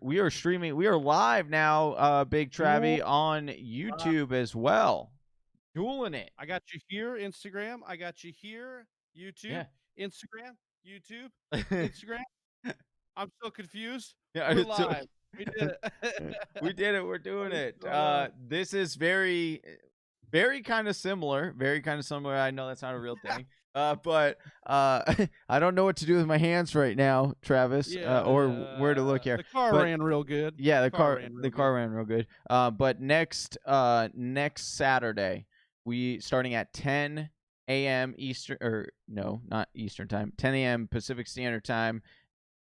we are streaming. We are live now, Big Travie, on YouTube as well. Dueling it. I got you here, Instagram. I got you here, YouTube. Yeah. Instagram, YouTube, Instagram. I'm so confused. Yeah, We're live. We did it. We did it. We're doing it. This is very kind of similar. Very kind of similar. I know that's not a real thing. But I don't know what to do with my hands right now, Travis, or where to look here. The car ran real good. Yeah, the car ran real good. But next Saturday, we starting at 10 a.m. Eastern, or no, not Eastern time, 10 a.m. Pacific Standard Time,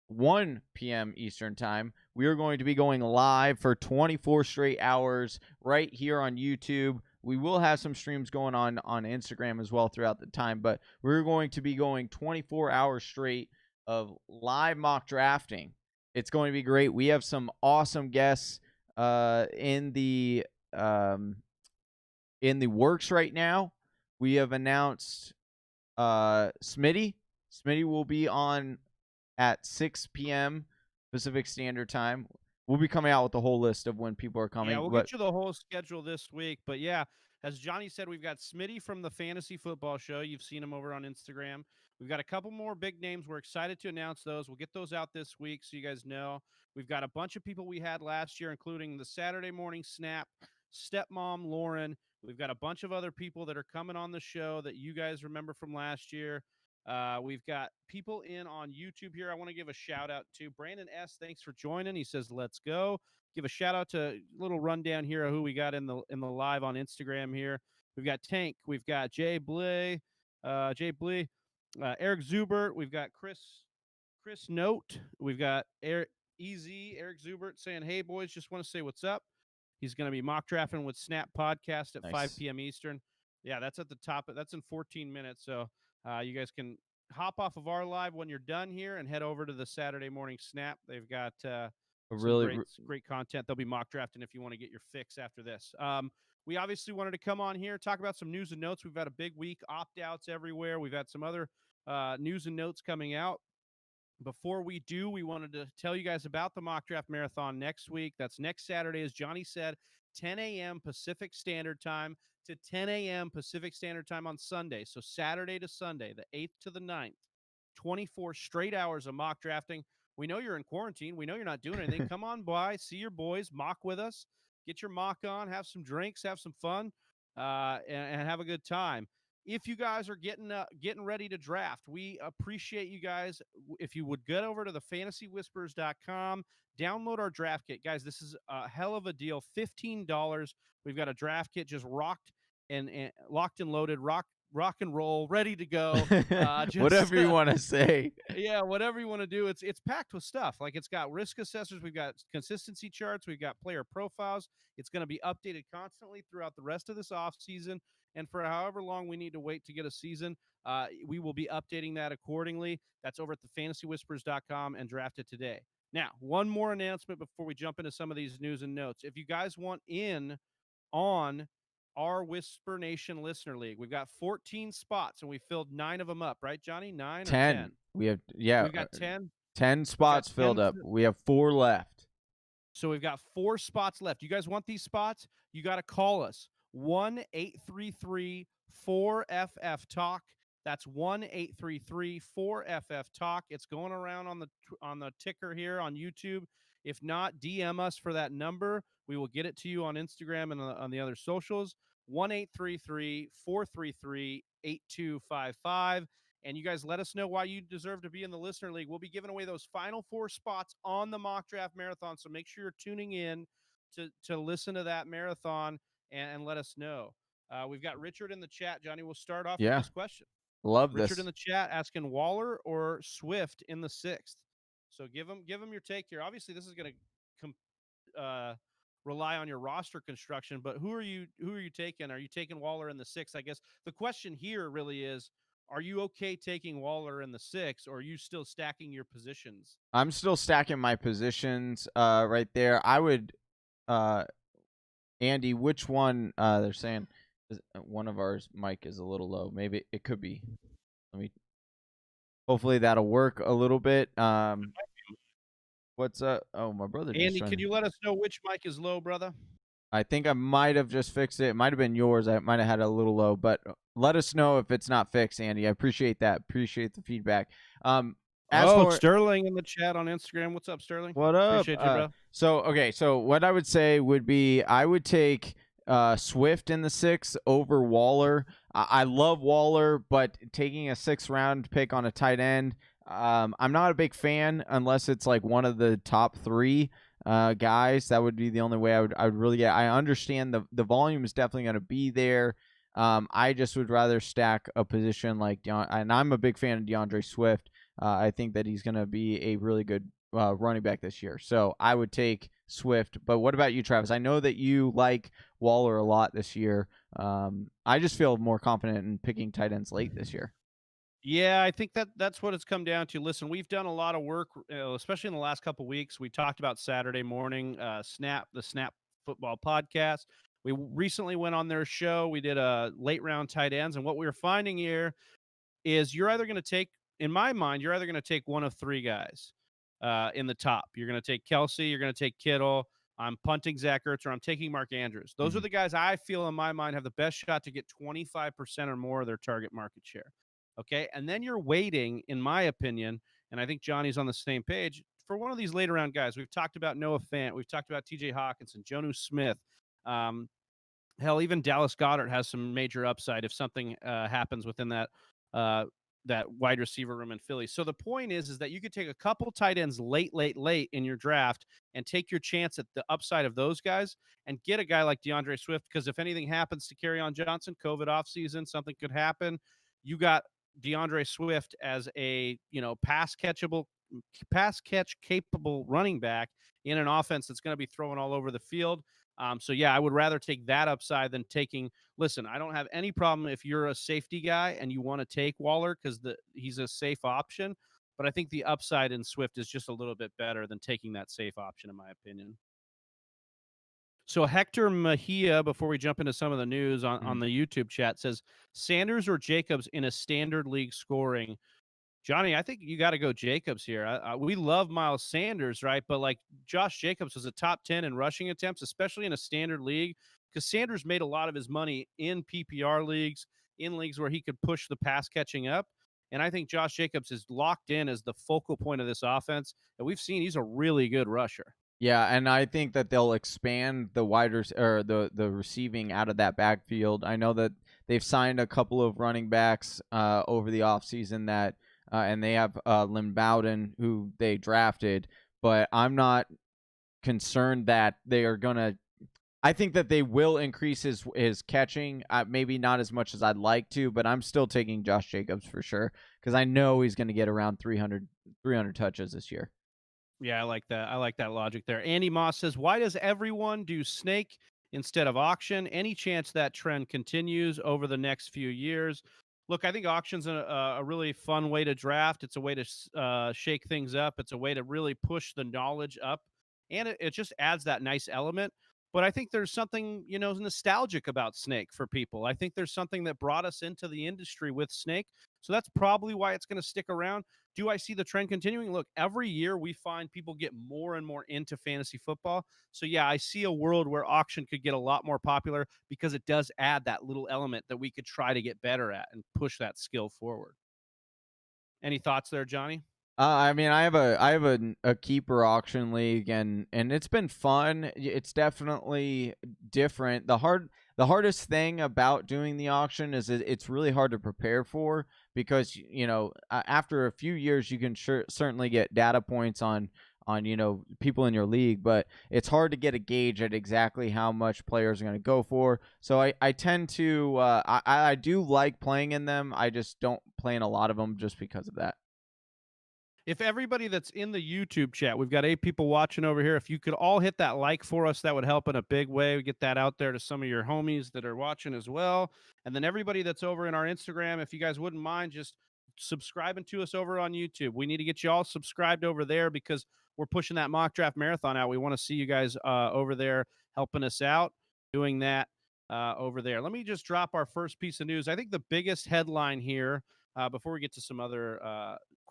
1 p.m. Eastern Time. We are going to be going live for 24 straight hours right here on YouTube. We will have some streams going on Instagram as well throughout the time, but we're going to be going 24 hours straight of live mock drafting. It's going to be great. We have some awesome guests in the works right now. We have announced Smitty. Smitty will be on at 6 p.m. Pacific Standard Time. We'll be coming out with the whole list of when people are coming. Yeah, we'll get you the whole schedule this week. But yeah, as Johnny said, we've got Smitty from the Fantasy Football Show. You've seen him over on Instagram. We've got a couple more big names. We're excited to announce those. We'll get those out this week so you guys know. We've got a bunch of people we had last year, including the Saturday Morning Snap, Stepmom Lauren. We've got a bunch of other people that are coming on the show that you guys remember from last year. We've got people in on YouTube here. I want to give a shout out to Brandon S. Thanks for joining. He says, let's go. Give a shout out to a little rundown here of who we got in the live on Instagram here. We've got Tank. We've got Jay Blee, Eric Zubert. We've got Chris Note. We've got Eric Zubert saying, hey, boys, just want to say what's up. He's going to be mock drafting with Snap Podcast at 5 p.m. Eastern. Yeah, that's at the top. That's in 14 minutes. So you guys can hop off of our live when you're done here and head over to the Saturday Morning Snap. They've got really great content. They'll be mock drafting if you want to get your fix after this. We obviously wanted to come on here, talk about some news and notes. We've had a big week, opt-outs everywhere. We've had some other news and notes coming out. Before we do, we wanted to tell you guys about the mock draft marathon next week. That's next Saturday, as Johnny said, 10 a.m. Pacific Standard Time to 10 a.m. Pacific Standard Time on Sunday. So Saturday to Sunday, the 8th to the 9th, 24 straight hours of mock drafting. We know you're in quarantine. We know you're not doing anything. Come on by, see your boys, mock with us, get your mock on, have some drinks, have some fun, and have a good time. If you guys are getting ready to draft, we appreciate you guys. If you would get over to the fantasywhispers.com, download our draft kit. Guys, this is a hell of a deal. $15. We've got a draft kit just locked and loaded, rock and roll, ready to go. Whatever you want to say. Yeah, whatever you want to do. It's packed with stuff. Like, it's got risk assessors, we've got consistency charts, we've got player profiles. It's going to be updated constantly throughout the rest of this off season. And for however long we need to wait to get a season, we will be updating that accordingly. That's over at thefantasywhispers.com, and draft it today. Now, one more announcement before we jump into some of these news and notes. If you guys want in on our Whisper Nation Listener League, we've got 14 spots, and we filled 9 of them up, right, Johnny? 9 or 10? We've got 10. 10 spots filled up. We have 4 left. So we've got 4 spots left. You guys want these spots? You got to call us. 1-833-4FF-TALK. That's 1-833-4FF-TALK. It's going around on the ticker here on YouTube. If not, DM us for that number. We will get it to you on Instagram and on the other socials. 1-833-433-8255. And you guys let us know why you deserve to be in the Listener League. We'll be giving away those final 4 spots on the mock draft marathon. So make sure you're tuning in to listen to that marathon and let us know. We've got Richard in the chat. Johnny, we'll start off with this question. Love Richard in the chat asking Waller or Swift in the 6th. So give him your take here. Obviously, this is going to rely on your roster construction, but who are you taking? Are you taking Waller in the 6th? I guess the question here really is, are you okay taking Waller in the 6th, or are you still stacking your positions? I'm still stacking my positions right there. I would Andy, which one? They're saying one of ours mic is a little low. Maybe it could be. Hopefully that'll work a little bit. What What's up? Oh, my brother just Andy, joined. can you let us know which mic is low, brother? I think I might have just fixed it. It might have been yours. I might have had it a little low, but let us know if it's not fixed, Andy. I appreciate that. Appreciate the feedback. As for Sterling in the chat on Instagram. What's up, Sterling? what up? Appreciate you, bro. So what I would say would be I would take Swift in the 6 over Waller. I love Waller, but taking a 6th round pick on a tight end, I'm not a big fan unless it's like one of the top 3 guys. That would be the only way I would really get. I understand the volume is definitely going to be there. I just would rather stack a position like and I'm a big fan of DeAndre Swift. I think that he's going to be a really good running back this year. So I would take Swift. But what about you, Travis? I know that you like Waller a lot this year. I just feel more confident in picking tight ends late this year. Yeah, I think that's what it's come down to. Listen, we've done a lot of work, especially in the last couple of weeks. We talked about Saturday morning, the Snap Football Podcast. We recently went on their show. We did a late round tight ends, and what we were finding here is you're either going to take, in my mind, you're either going to take one of 3 guys in the top. You're going to take Kelsey, you're going to take Kittle. I'm punting Zach Ertz, or I'm taking Mark Andrews. Those are the guys I feel in my mind have the best shot to get 25% or more of their target market share. Okay. And then you're waiting, in my opinion, and I think Johnny's on the same page, for one of these later round guys. We've talked about Noah Fant. We've talked about TJ Hawkinson, Jonnu Smith. Hell, even Dallas Goedert has some major upside if something happens within that wide receiver room in Philly. So the point is that you could take a couple tight ends late in your draft and take your chance at the upside of those guys and get a guy like DeAndre Swift, because if anything happens to Kerryon Johnson, COVID offseason, something could happen. You got DeAndre Swift as a, pass catch capable running back in an offense that's going to be throwing all over the field. So yeah, I would rather take that upside than taking. Listen, I don't have any problem if you're a safety guy and you want to take Waller because he's a safe option. But I think the upside in Swift is just a little bit better than taking that safe option, in my opinion. So Hector Mejia, before we jump into some of the news on the YouTube chat, says Sanders or Jacobs in a standard league scoring. Johnny, I think you got to go Jacobs here. We love Miles Sanders, right? But like Josh Jacobs was a top 10 in rushing attempts, especially in a standard league, because Sanders made a lot of his money in PPR leagues, in leagues where he could push the pass catching up. And I think Josh Jacobs is locked in as the focal point of this offense. And we've seen he's a really good rusher. Yeah, and I think that they'll expand the the receiving out of that backfield. I know that they've signed a couple of running backs over the offseason that and they have Lynn Bowden, who they drafted, but I'm not concerned that they are going to – I think that they will increase his catching, maybe not as much as I'd like to, but I'm still taking Josh Jacobs for sure because I know he's going to get around 300 touches this year. Yeah, I like that. I like that logic there. Andy Moss says, why does everyone do snake instead of auction? Any chance that trend continues over the next few years? Look, I think auction's a really fun way to draft. It's a way to shake things up. It's a way to really push the knowledge up. And it just adds that nice element. But I think there's something, nostalgic about Snake for people. I think there's something that brought us into the industry with Snake. So that's probably why it's going to stick around. Do I see the trend continuing? Look, every year we find people get more and more into fantasy football. So yeah, I see a world where auction could get a lot more popular because it does add that little element that we could try to get better at and push that skill forward. Any thoughts there, Johnny? I mean, I have a keeper auction league, and it's been fun. It's definitely different. The hardest thing about doing the auction is it's really hard to prepare for because after a few years you can certainly get data points on people in your league, but it's hard to get a gauge at exactly how much players are going to go for. So I tend to I do like playing in them. I just don't play in a lot of them just because of that. If everybody that's in the YouTube chat, we've got 8 people watching over here. If you could all hit that like for us, that would help in a big way. We get that out there to some of your homies that are watching as well. And then everybody that's over in our Instagram, if you guys wouldn't mind just subscribing to us over on YouTube. We need to get you all subscribed over there because we're pushing that mock draft marathon out. We want to see you guys over there helping us out, doing that over there. Let me just drop our first piece of news. I think the biggest headline here, before we get to some other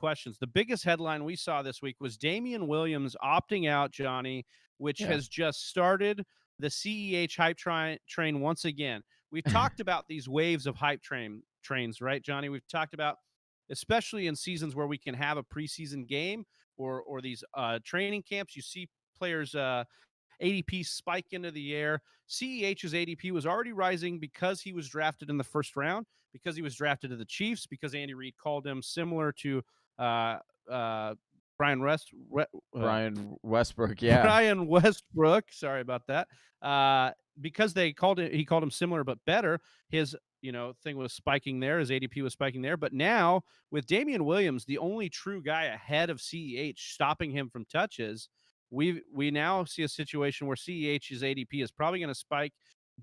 questions. The biggest headline we saw this week was Damien Williams opting out, Johnny, which has just started the CEH hype train once again. We've talked about these waves of hype trains, right, Johnny? We've talked about, especially in seasons where we can have a preseason game or these training camps, you see players ADP spike into the air. CEH's ADP was already rising because he was drafted in the first round, because he was drafted to the Chiefs, because Andy Reid called him similar to Brian Westbrook, yeah. Brian Westbrook. Sorry about that. Because he called him similar but better. His thing was spiking there. His ADP was spiking there. But now with Damien Williams, the only true guy ahead of CEH, stopping him from touches, we now see a situation where CEH's ADP is probably going to spike.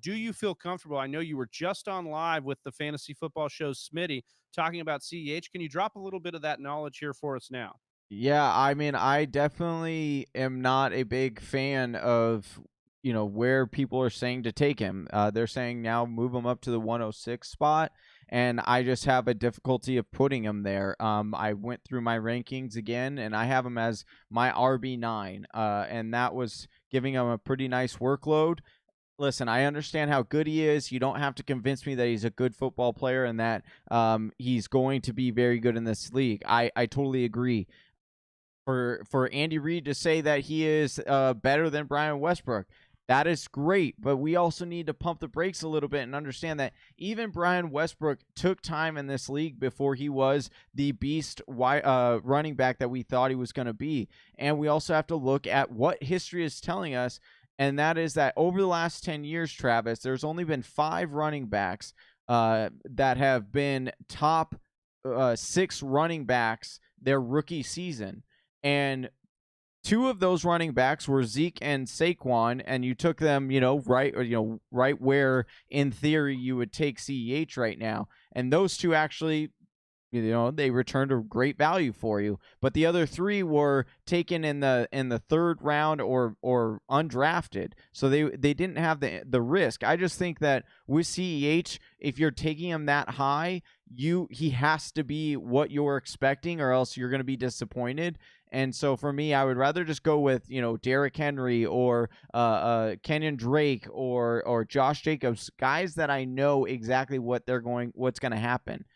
Do you feel comfortable? I know you were just on live with the Fantasy Football Show's Smitty talking about CEH. Can you drop a little bit of that knowledge here for us now? Yeah, I mean, I definitely am not a big fan of where people are saying to take him. They're saying now move him up to the 106 spot, and I just have a difficulty of putting him there. I went through my rankings again, and I have him as my RB9, and that was giving him a pretty nice workload. Listen, I understand how good he is. You don't have to convince me that he's a good football player and that he's going to be very good in this league. I totally agree. For Andy Reid to say that he is better than Brian Westbrook, that is great, but we also need to pump the brakes a little bit and understand that even Brian Westbrook took time in this league before he was the beast running back that we thought he was going to be. And we also have to look at what history is telling us, and that is that over the last 10 years, Travis, there's only been 5 running backs that have been top 6 running backs their rookie season. And 2 of those running backs were Zeke and Saquon, and you took them, right where in theory you would take CEH right now. And those 2 actually, they returned a great value for you. But the other 3 were taken in the 3rd round or undrafted, so they didn't have the risk. I just think that with CEH, if you're taking him that high, he has to be what you're expecting, or else you're going to be disappointed. And so for me, I would rather just go with, Derrick Henry or Kenyon Drake or Josh Jacobs, guys that I know exactly what's going to happen.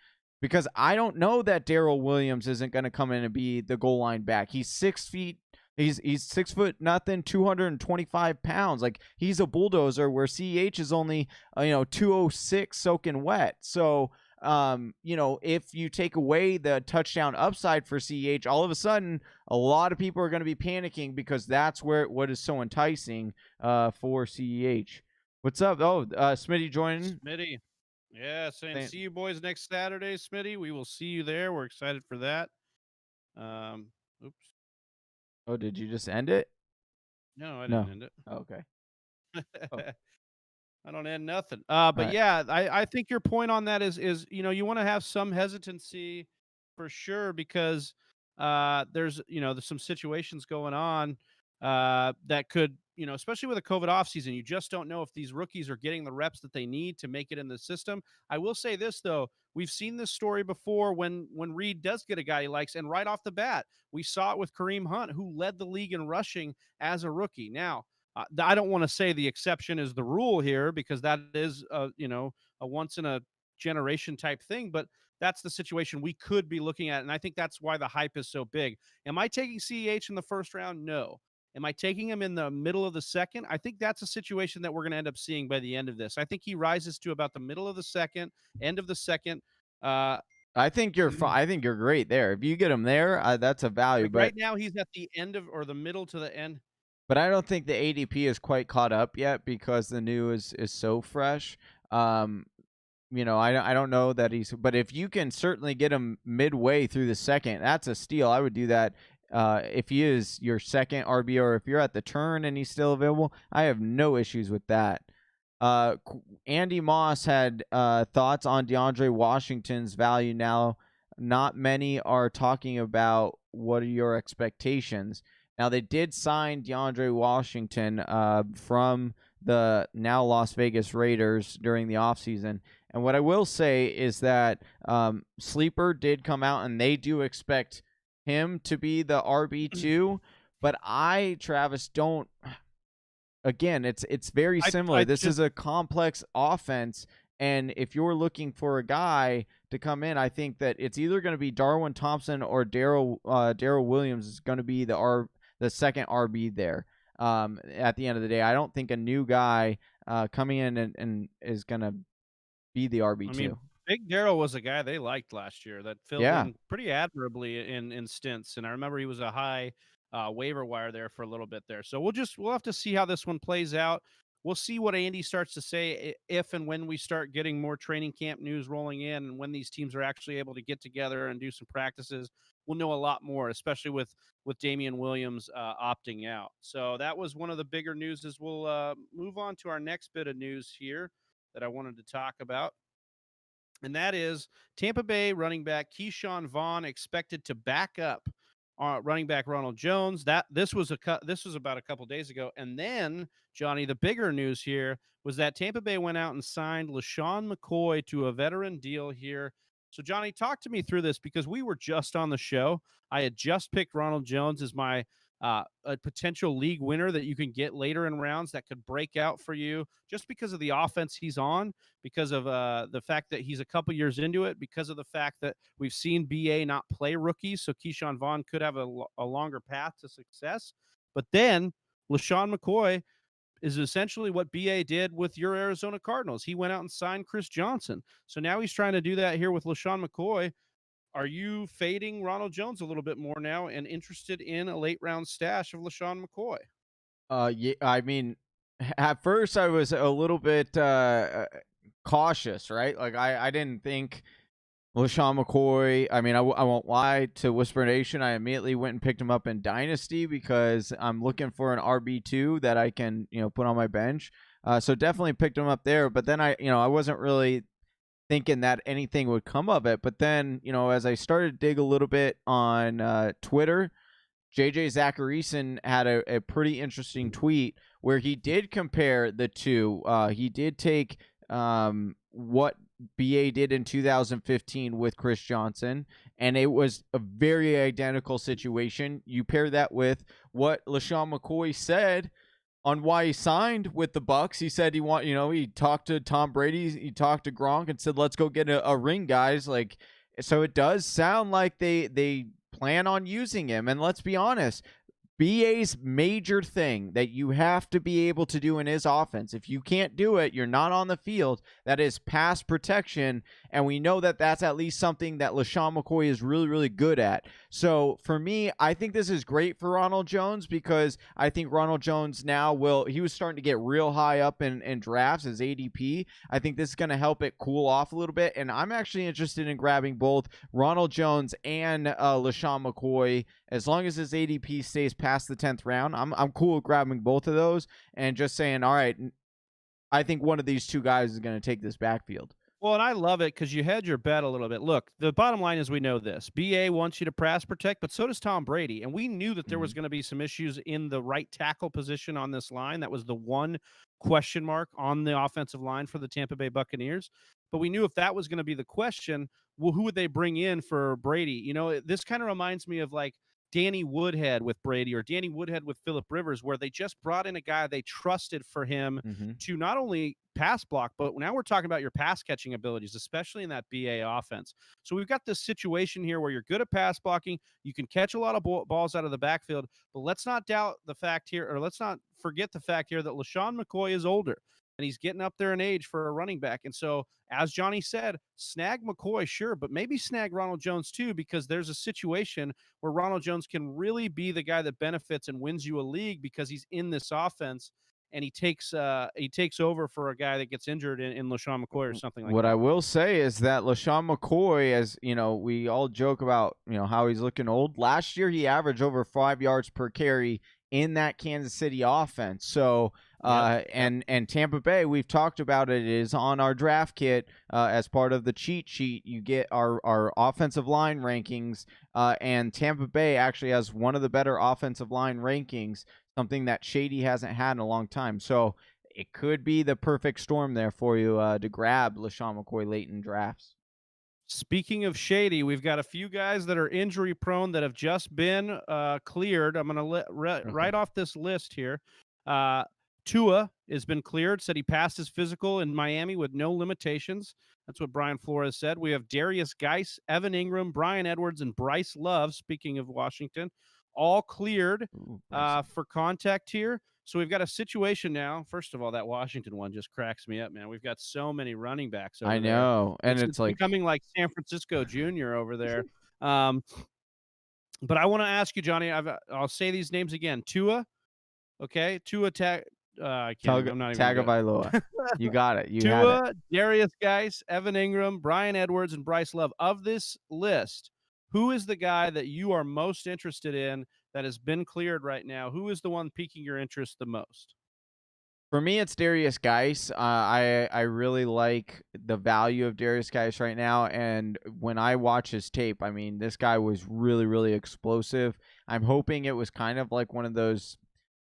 Because I don't know that Daryl Williams isn't going to come in and be the goal line back. He's 6 feet. He's 6 foot nothing, 225 pounds. Like, he's a bulldozer, where CEH is only 206 soaking wet. So if you take away the touchdown upside for CEH, all of a sudden a lot of people are going to be panicking, because that's what is so enticing for CEH. What's up? Oh, Smitty joining. Smitty. Yeah, saying see you boys next Saturday, Smitty. We will see you there. We're excited for that. Oops. Oh, did you just end it? No, I didn't end it. Oh, okay. Oh. I don't end nothing. But right. Yeah, I think your point on that is you want to have some hesitancy for sure, because there's some situations going on that could, especially with a COVID offseason, you just don't know if these rookies are getting the reps that they need to make it in the system. I will say this, though. We've seen this story before when Reid does get a guy he likes, and right off the bat, we saw it with Kareem Hunt, who led the league in rushing as a rookie. Now, I don't want to say the exception is the rule here, because that is a once in a generation type thing, but that's the situation we could be looking at. And I think that's why the hype is so big. Am I taking CEH in the first round? No. Am I taking him in the middle of the second? I think that's a situation that we're going to end up seeing by the end of this. I think he rises to about the middle of the second, end of the second. I think you're I think you're great there. If you get him there, that's a value. But right now he's at the end of, or the middle to the end. But I don't think the ADP is quite caught up yet, because the new is so fresh. I don't know that but if you can certainly get him midway through the second, that's a steal. I would do that. If he is your second RB, or if you're at the turn and he's still available, I have no issues with that. Andy Moss had thoughts on DeAndre Washington's value now. Not many are talking about what are your expectations. Now, they did sign DeAndre Washington from the now Las Vegas Raiders during the offseason. And what I will say is that Sleeper did come out, and they do expect him to be the RB2, but Travis, don't. Again, it's very similar. This is a complex offense, and if you're looking for a guy to come in, I think that it's either going to be Darwin Thompson or Daryl Williams is going to be the second RB there. At the end of the day, I don't think a new guy coming in and is going to be the RB2. I mean, Big Daryl was a guy they liked last year that filled in pretty admirably in stints, and I remember he was a high waiver wire there for a little bit there. So we'll have to see how this one plays out. We'll see what Andy starts to say if and when we start getting more training camp news rolling in, and when these teams are actually able to get together and do some practices. We'll know a lot more, especially with Damien Williams opting out. So that was one of the bigger news. As we'll move on to our next bit of news here that I wanted to talk about. And that is Tampa Bay running back Keyshawn Vaughn expected to back up running back Ronald Jones. This was about a couple days ago. And then, Johnny, the bigger news here was that Tampa Bay went out and signed Lashawn Mccoy to a veteran deal here. So, Johnny, talk to me through this, because we were just on the show. I had just picked Ronald Jones as my a potential league winner that you can get later in rounds that could break out for you just because of the offense he's on, because of the fact that he's a couple years into it, because of the fact that we've seen BA not play rookies. So Keyshawn Vaughn could have a longer path to success. But then Lashawn McCoy is essentially what BA did with your Arizona Cardinals. He went out and signed Chris Johnson. So now he's trying to do that here with Lashawn McCoy. Are you fading Ronald Jones a little bit more now and interested in a late round stash of Lashawn McCoy? Yeah, I mean, at first I was a little bit cautious, right? Like I didn't think Lashawn McCoy. I mean, I won't lie to Whisper Nation. I immediately went and picked him up in Dynasty because I'm looking for an RB2 that I can, put on my bench. So definitely picked him up there. But then I wasn't really thinking that anything would come of it. But then, as I started to dig a little bit on Twitter, JJ Zacharyson had a pretty interesting tweet where he did compare the two. He did take what BA did in 2015 with Chris Johnson, and it was a very identical situation. You pair that with what Lashawn McCoy said on why he signed with the Bucs. He said he talked to Tom Brady, he talked to Gronk and said, let's go get a ring, guys. Like, so it does sound like they plan on using him. And let's be honest, BA's major thing that you have to be able to do in his offense, if you can't do it, you're not on the field, that is pass protection. And we know that that's at least something that Lashawn McCoy is really, really good at. So for me, I think this is great for Ronald Jones, because I think Ronald Jones now he was starting to get real high up in drafts as ADP. I think this is going to help it cool off a little bit. And I'm actually interested in grabbing both Ronald Jones and Lashawn McCoy. As long as his ADP stays past the 10th round, I'm cool with grabbing both of those and just saying, all right, I think one of these two guys is going to take this backfield. Well, and I love it because you hedge your bet a little bit. Look, the bottom line is we know this. BA wants you to pass protect, but so does Tom Brady. And we knew that there was going to be some issues in the right tackle position on this line. That was the one question mark on the offensive line for the Tampa Bay Buccaneers. But we knew if that was going to be the question, well, who would they bring in for Brady? This kind of reminds me of like Danny Woodhead with Brady or Danny Woodhead with Phillip Rivers, where they just brought in a guy they trusted for him to not only pass block, but now we're talking about your pass catching abilities, especially in that BA offense. So we've got this situation here where you're good at pass blocking. You can catch a lot of balls out of the backfield, but let's not doubt the fact here, or let's not forget the fact here that Lashawn McCoy is older. And he's getting up there in age for a running back. And so, as Johnny said, snag McCoy, sure, but maybe snag Ronald Jones too, because there's a situation where Ronald Jones can really be the guy that benefits and wins you a league because he's in this offense and he takes over for a guy that gets injured in Lashawn McCoy or something like that. What I will say is that Lashawn McCoy, as we all joke about, how he's looking old. Last year, he averaged over 5 yards per carry in that Kansas City offense. So, and Tampa Bay, we've talked about it, is on our draft kit as part of the cheat sheet. You get our offensive line rankings, and Tampa Bay actually has one of the better offensive line rankings, something that Shady hasn't had in a long time. So it could be the perfect storm there for you to grab Lashawn McCoy late in drafts. Speaking of shady, we've got a few guys that are injury prone that have just been cleared. I'm going to write off this list here. Tua has been cleared, said he passed his physical in Miami with no limitations. That's what Brian Flores said. We have Darius Geiss, Evan Ingram, Brian Edwards, and Bryce Love, speaking of Washington, all cleared for contact here. So we've got a situation now. First of all, that Washington one just cracks me up, man. We've got so many running backs over I there. know, and it's like becoming like San Francisco Jr. over there. But I want to ask you, Johnny. I'll say these names again. Tua, okay. Tua Tagovailoa. You got it. You had Tua, it. Darius Geiss, Evan Ingram, Brian Edwards, and Bryce Love. Of this list, who is the guy that you are most interested in that has been cleared right now? Who is the one piquing your interest the most? For me, it's Darius Geiss. I really like the value of Darius Geiss right now, and when I watch his tape, I mean, this guy was really, really explosive. I'm hoping it was kind of like one of those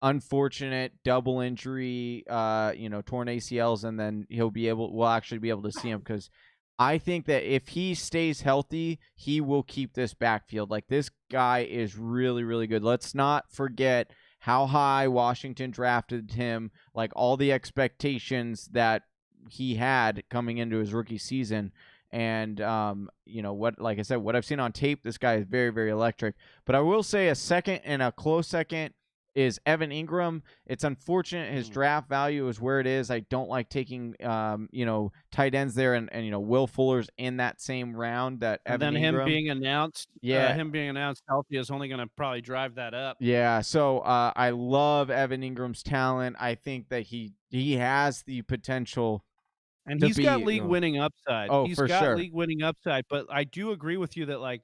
unfortunate double injury, torn ACLs, and then we'll actually be able to see him, because I think that if he stays healthy, he will keep this backfield. Like, this guy is really, really good. Let's not forget how high Washington drafted him, like all the expectations that he had coming into his rookie season. And, like I said, what I've seen on tape, this guy is very, very electric. But I will say a second, and a close second, is Evan Ingram. It's unfortunate his draft value is where it is. I don't like taking, tight ends there, and Will Fuller's in that same round. That and Evan then Ingram. him being announced healthy is only going to probably drive that up. Yeah, so I love Evan Ingram's talent. I think that he has the potential. And he's got league-winning upside. Oh, he's for got sure. league-winning upside, but I do agree with you that, like,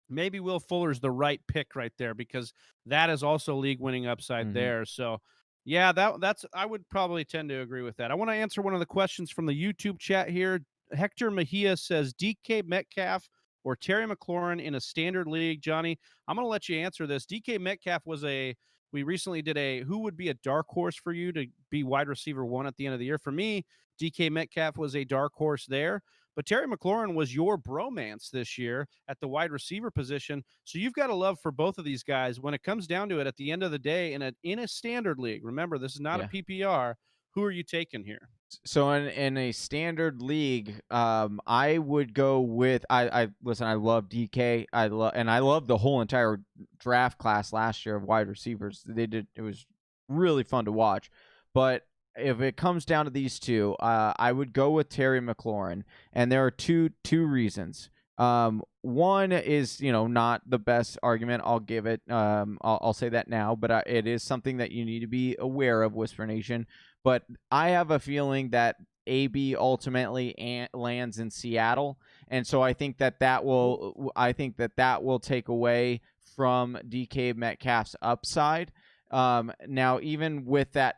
maybe Will Fuller's the right pick right there, because that is also league-winning upside there. So, yeah, that's I would probably tend to agree with that. I want to answer one of the questions from the YouTube chat here. Hector Mejia says, DK Metcalf or Terry McLaurin in a standard league. Johnny, I'm going to let you answer this. DK Metcalf we recently did who would be a dark horse for you to be wide receiver 1 at the end of the year. For me, DK Metcalf was a dark horse there. But Terry McLaurin was your bromance this year at the wide receiver position. So you've got a love for both of these guys. When it comes down to it, at the end of the day, in a standard league, remember, this is not a PPR. Who are you taking here? So in a standard league, I would go with I love DK. I love the whole entire draft class last year of wide receivers. It was really fun to watch. But if it comes down to these two, I would go with Terry McLaurin, and there are two reasons. One is, not the best argument. I'll give it. I'll say that now, but it is something that you need to be aware of, Whisper Nation. But I have a feeling that AB ultimately lands in Seattle, and so I think that will take away from DK Metcalf's upside. Now, even with that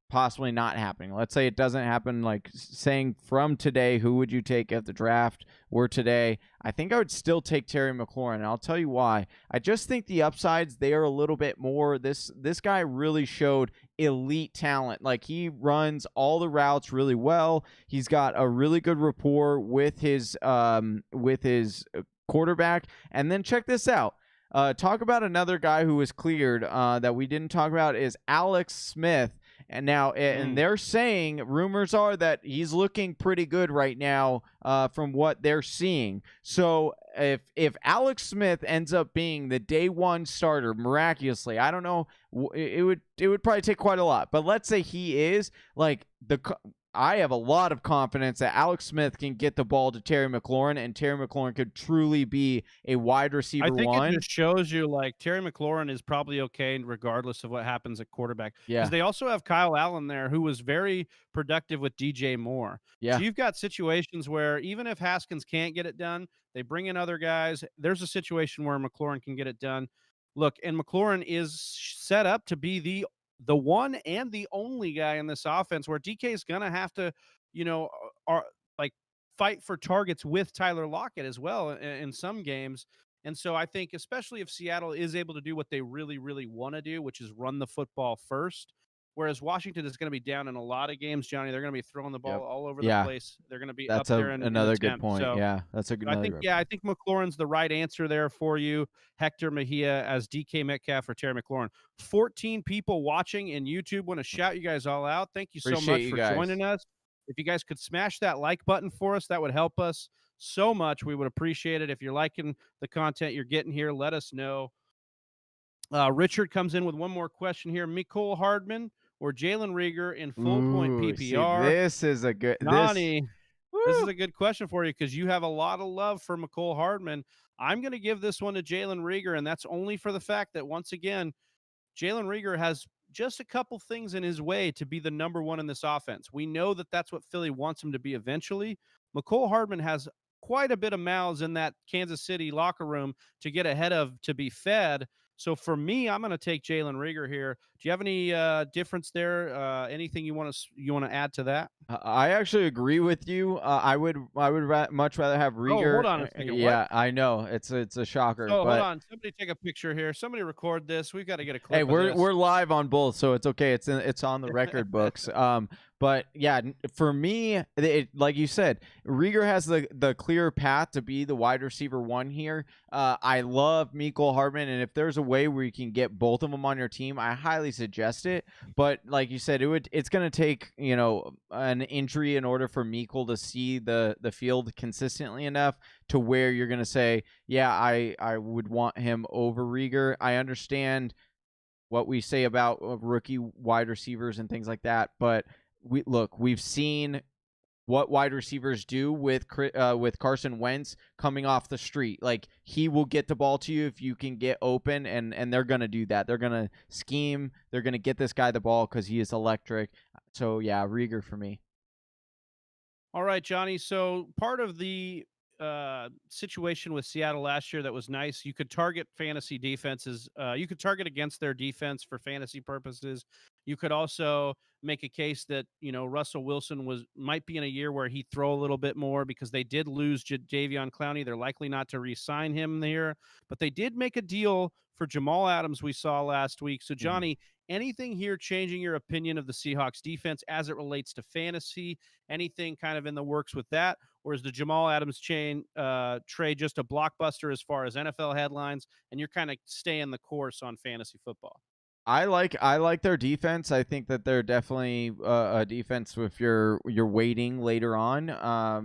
possibly not happening, let's say it doesn't happen, like saying from today, who would you take if the draft were today? I think I would still take Terry McLaurin, and I'll tell you why. I just think the upsides there a little bit more. This guy really showed elite talent. Like, he runs all the routes really well. He's got a really good rapport with his quarterback. And then check this out. Talk about another guy who was cleared that we didn't talk about is Alex Smith. And now, and they're saying, rumors are that he's looking pretty good right now from what they're seeing. So if Alex Smith ends up being the day one starter miraculously, I don't know, it would probably take quite a lot. But let's say he is, like, I have a lot of confidence that Alex Smith can get the ball to Terry McLaurin, and Terry McLaurin could truly be a wide receiver 1. I think it just shows you, like, Terry McLaurin is probably okay regardless of what happens at quarterback. Yeah. Because they also have Kyle Allen there, who was very productive with DJ Moore. Yeah. So you've got situations where even if Haskins can't get it done, they bring in other guys. There's a situation where McLaurin can get it done. Look, and McLaurin is set up to be the one and the only guy in this offense where DK is going to have to, fight for targets with Tyler Lockett as well in some games. And so I think, especially if Seattle is able to do what they really, really want to do, which is run the football first, Whereas Washington is going to be down in a lot of games, Johnny. They're going to be throwing the ball all over the Yeah. place. They're going to be up That's there in another good attempt. point. So Yeah, that's another good I point. think McLaurin's the right answer there for you. Hector Mejia as DK Metcalf or Terry McLaurin. 14 people watching in YouTube. Want to shout you guys all out. Thank you so Appreciate much you for guys. joining us. If you guys could smash that like button for us, that would help us so much. We would appreciate it. If you're liking the content you're getting here, let us know. Richard comes in with one more question here. Mikkel Hartman or Jalen Rieger in full point Ooh, see, PPR? this is a good Johnny, this is Woo! a good question for you because you have a lot of love for Mikkel Hartman. I'm going to give this one to Jalen Rieger, and that's only for the fact that, once again, Jalen Rieger has just a couple things in his way to be the number one in this offense. We know that that's what Philly wants him to be eventually. Mikkel Hartman has quite a bit of mouths in that Kansas City locker room to get ahead of, to be fed. So for me, I'm going to take Jalen Rieger here. Do you have any difference there? Anything you want to add to that? I actually agree with you. I would much rather have Rieger. Oh, hold on a second. Yeah, What? I know it's a shocker. Oh, but hold on. Somebody take a picture here. Somebody record this. We've got to get a clip. Hey, of we're this. we're live on both, so it's okay. It's on the record books. But yeah, for me, like you said, Rieger has the clear path to be the wide receiver one here. I love Mikkel Hartman, and if there's a way where you can get both of them on your team, I highly suggest it. But like you said, it's going to take an injury in order for Mikkel to see the field consistently enough to where you're going to say, yeah, I would want him over Rieger. I understand what we say about rookie wide receivers and things like that, but we've seen what wide receivers do with Carson Wentz coming off the street. Like, he will get the ball to you if you can get open, and they're gonna do that. They're gonna scheme. They're gonna get this guy the ball because he is electric. So yeah, Rieger for me. All right, Johnny. So part of the situation with Seattle last year that was nice, you could target fantasy defenses. You could target against their defense for fantasy purposes. You could also make a case that Russell Wilson might be in a year where he'd throw a little bit more because they did lose Jadeveon Clowney. They're likely not to re-sign him there, but they did make a deal for Jamal Adams we saw last week. So Johnny, anything here changing your opinion of the Seahawks defense as it relates to fantasy? Anything kind of in the works with that? Or is the Jamal Adams trade just a blockbuster as far as NFL headlines, and you're kind of staying the course on fantasy football? I like their defense. I think that they're definitely a defense if you're waiting later on. I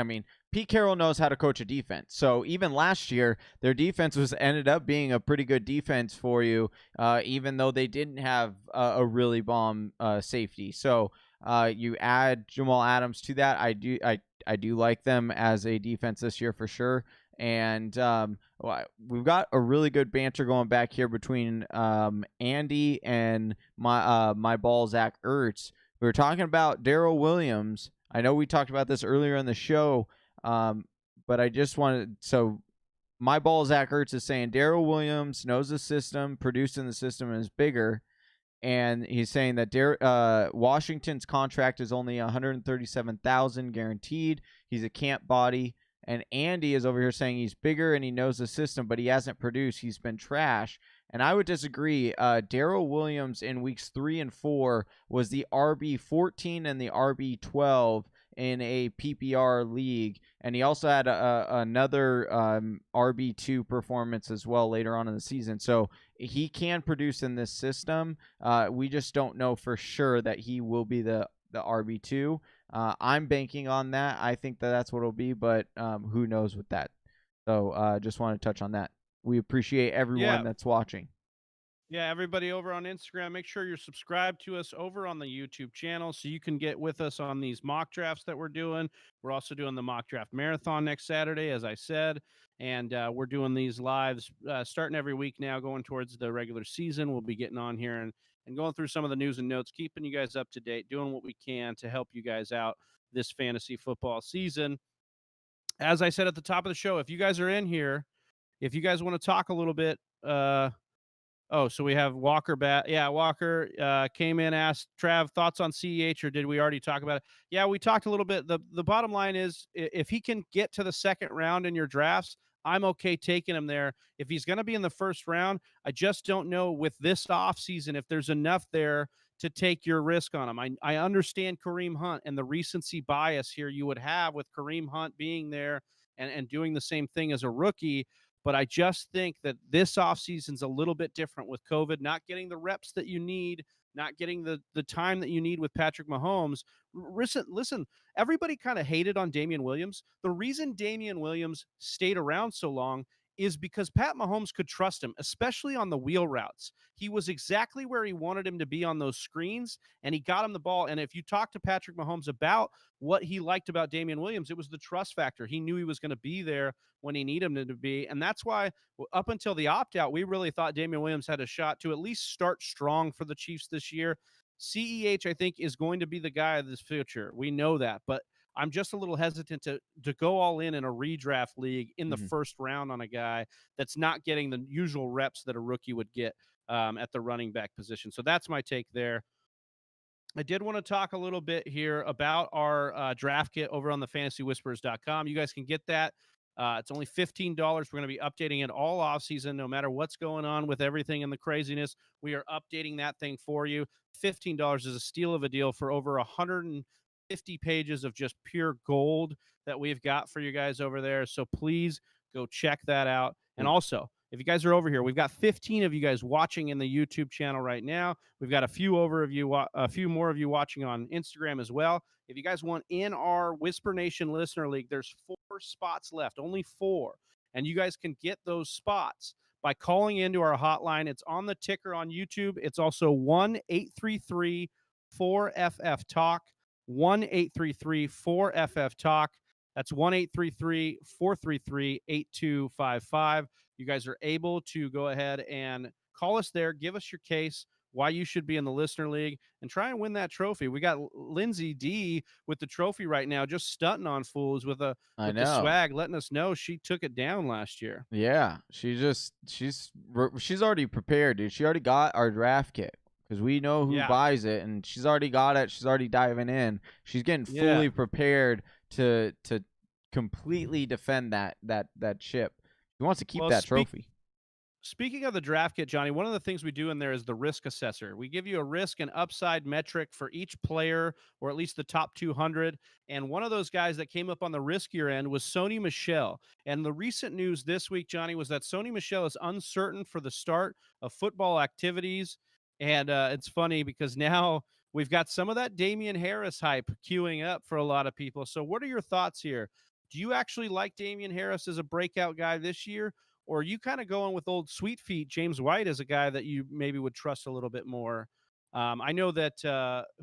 mean, Pete Carroll knows how to coach a defense. So even last year, their defense ended up being a pretty good defense for you, even though they didn't have a really bomb safety. So you add Jamal Adams to that. I do like them as a defense this year for sure. And we've got a really good banter going back here between Andy and my ball Zach Ertz. We were talking about Daryl Williams. I know we talked about this earlier in the show, but I just wanted my ball Zach Ertz is saying Daryl Williams knows the system, produced in the system, and is bigger. And he's saying that Washington's contract is only $137,000 guaranteed. He's a camp body. And Andy is over here saying he's bigger and he knows the system, but he hasn't produced. He's been trash. And I would disagree. Daryl Williams in weeks 3 and 4 was the RB14 and the RB12 in a PPR league. And he also had another RB2 performance as well later on in the season. So he can produce in this system. We just don't know for sure that he will be the RB2. I'm banking on that. I think that's what it'll be, but who knows with that. So just want to touch on that. We appreciate everyone that's watching. Yeah, everybody over on Instagram, make sure you're subscribed to us over on the YouTube channel so you can get with us on these mock drafts that we're doing. We're also doing the mock draft marathon next Saturday, as I said, and we're doing these lives starting every week now, going towards the regular season. We'll be getting on here and going through some of the news and notes, keeping you guys up to date, doing what we can to help you guys out this fantasy football season. As I said at the top of the show, if you guys are in here, if you guys want to talk a little bit, so we have Walker bat. Yeah, Walker came in, asked Trav thoughts on CEH, or did we already talk about it? Yeah, we talked a little bit. The bottom line is, if he can get to the second round in your drafts, I'm okay taking him there. If he's going to be in the first round, I just don't know with this offseason if there's enough there to take your risk on him. I understand Kareem Hunt and the recency bias here you would have with Kareem Hunt being there and doing the same thing as a rookie. But I just think that this offseason's a little bit different with COVID, not getting the reps that you need, not getting the time that you need with Patrick Mahomes. Listen, everybody kind of hated on Damien Williams. The reason Damien Williams stayed around so long is because Pat Mahomes could trust him, especially on the wheel routes. He was exactly where he wanted him to be on those screens, and he got him the ball. And if you talk to Patrick Mahomes about what he liked about Damien Williams, it was the trust factor. He knew he was going to be there when he needed him to be. And that's why up until the opt-out, we really thought Damien Williams had a shot to at least start strong for the Chiefs this year. CEH, I think, is going to be the guy of this future. We know that, but I'm just a little hesitant to go all in a redraft league in the first round on a guy that's not getting the usual reps that a rookie would get at the running back position. So that's my take there. I did want to talk a little bit here about our draft kit over on the fantasywhisperers.com. You guys can get that. It's only $15. We're going to be updating it all off season, no matter what's going on with everything and the craziness. We are updating that thing for you. $15 is a steal of a deal for over 150 pages of just pure gold that we've got for you guys over there. So please go check that out. And also, if you guys are over here, we've got 15 of you guys watching in the YouTube channel right now. We've got a few more of you watching on Instagram as well. If you guys want in our Whisper Nation Listener League, there's 4 spots left, only 4. And you guys can get those spots by calling into our hotline. It's on the ticker on YouTube. It's also 1-833-4FF-TALK, 1-833-4FF-TALK. That's 1-833-433-8255. You guys are able to go ahead and call us there, give us your case, why you should be in the Listener League, and try and win that trophy. We got Lindsay D with the trophy right now, just stunting on fools with the swag, letting us know she took it down last year. Yeah, she's already prepared, dude. She already got our draft kit because we know who buys it, and she's already got it. She's already diving in. She's getting fully prepared to completely defend that ship. He wants to keep that trophy. Speaking of the draft kit, Johnny, one of the things we do in there is the risk assessor. We give you a risk and upside metric for each player, or at least the top 200. And one of those guys that came up on the riskier end was Sony Michelle. And the recent news this week, Johnny, was that Sony Michelle is uncertain for the start of football activities. And it's funny because now we've got some of that Damien Harris hype queuing up for a lot of people. So what are your thoughts here? Do you actually like Damien Harris as a breakout guy this year? Or are you kind of going with old sweet feet James White as a guy that you maybe would trust a little bit more? I know that,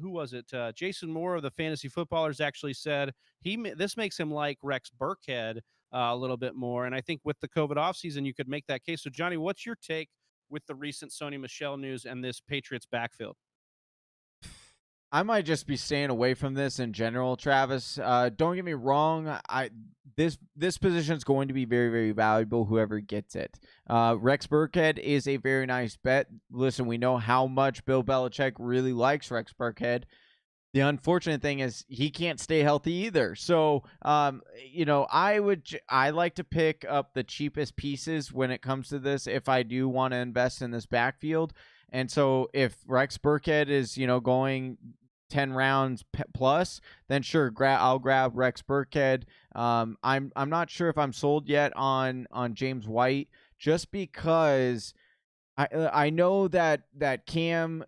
who was it? Jason Moore of the Fantasy Footballers actually said this makes him like Rex Burkhead a little bit more. And I think with the COVID offseason, you could make that case. So, Johnny, what's your take with the recent Sony Michelle news and this Patriots backfield? I might just be staying away from this in general, Travis. Don't get me wrong. This position is going to be very, very valuable, whoever gets it. Rex Burkhead is a very nice bet. Listen, we know how much Bill Belichick really likes Rex Burkhead. The unfortunate thing is he can't stay healthy either. So, I like to pick up the cheapest pieces when it comes to this if I do want to invest in this backfield. And so if Rex Burkhead is, going 10 rounds plus, then sure, I'll grab Rex Burkhead. I'm not sure if I'm sold yet on James White, just because I know that Cam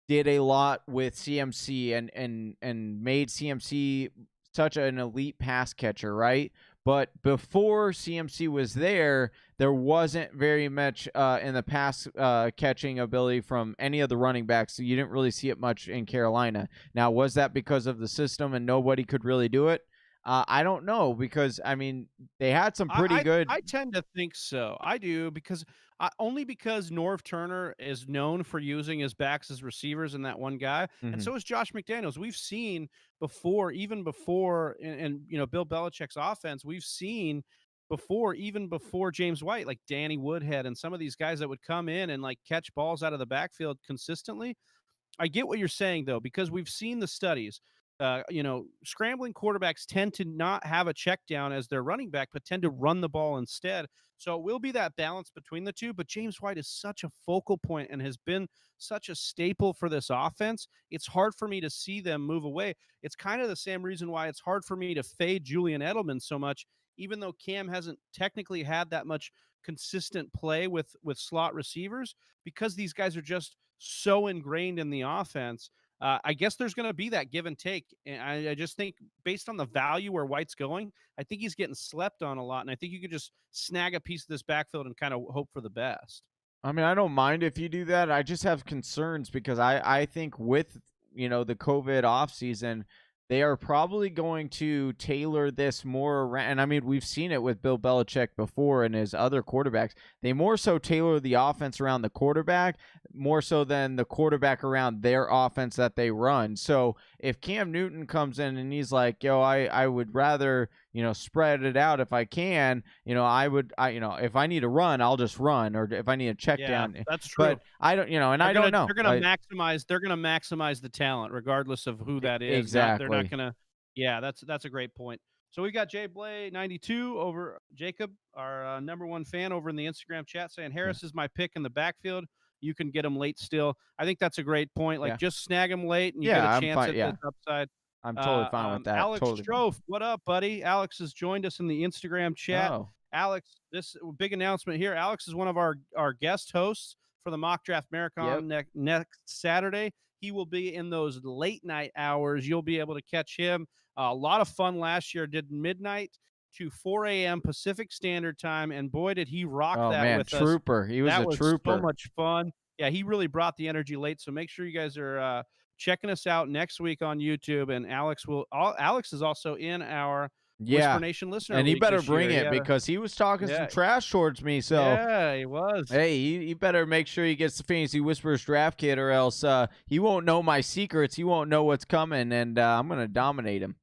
did a lot with CMC and made CMC such an elite pass catcher, right? But before CMC was there wasn't very much in the pass catching ability from any of the running backs. So you didn't really see it much in Carolina. Now, was that because of the system and nobody could really do it? I don't know, because, they had some pretty good. I tend to think so. I do, because only because Norv Turner is known for using his backs as receivers and that one guy. And so is Josh McDaniels. We've seen before, even before, and Bill Belichick's offense, we've seen before, even before James White, like Danny Woodhead and some of these guys that would come in and like catch balls out of the backfield consistently. I get what you're saying, though, because we've seen the studies. scrambling quarterbacks tend to not have a check down as their running back, but tend to run the ball instead. So it will be that balance between the two. But James White is such a focal point and has been such a staple for this offense. It's hard for me to see them move away. It's kind of the same reason why it's hard for me to fade Julian Edelman so much, even though Cam hasn't technically had that much consistent play with slot receivers, because these guys are just so ingrained in the offense. I guess there's going to be that give and take. And I just think based on the value where White's going, I think he's getting slept on a lot. And I think you could just snag a piece of this backfield and kind of hope for the best. I mean, I don't mind if you do that. I just have concerns because I think with, the COVID offseason, they are probably going to tailor this more around. And I mean, we've seen it with Bill Belichick before and his other quarterbacks. They more so tailor the offense around the quarterback, more so than the quarterback around their offense that they run. So if Cam Newton comes in and he's like, yo, I would rather, spread it out if I can, if I need to run, I'll just run. Or if I need a check down. That's true. But I don't, and I don't know. They're going to maximize the talent regardless of who that is. Exactly. They're not going to. Yeah, that's a great point. So we got Jay Blay 92 over Jacob, our number one fan over in the Instagram chat, saying Harris is my pick in the backfield. You can get him late still. I think that's a great point. Like just snag him late and you get a chance at the upside. I'm totally fine with that. Alex totally Strofe, what up, buddy? Alex has joined us in the Instagram chat. Oh. Alex, this big announcement here. Alex is one of our guest hosts for the Mock Draft Marathon next Saturday. He will be in those late night hours. You'll be able to catch him. A lot of fun last year. Did midnight to 4 a.m. Pacific Standard Time, and boy, did he rock that with trooper. us. He was a trooper. So much fun. Yeah, he really brought the energy late. So make sure you guys are checking us out next week on YouTube. And Alex is also in our Whisper Nation listener, and he better bring it because he was talking some trash towards me. So yeah, he was. Hey, he better make sure he gets the Fantasy Whispers draft kit, or else he won't know my secrets. He won't know what's coming, and I'm gonna dominate him.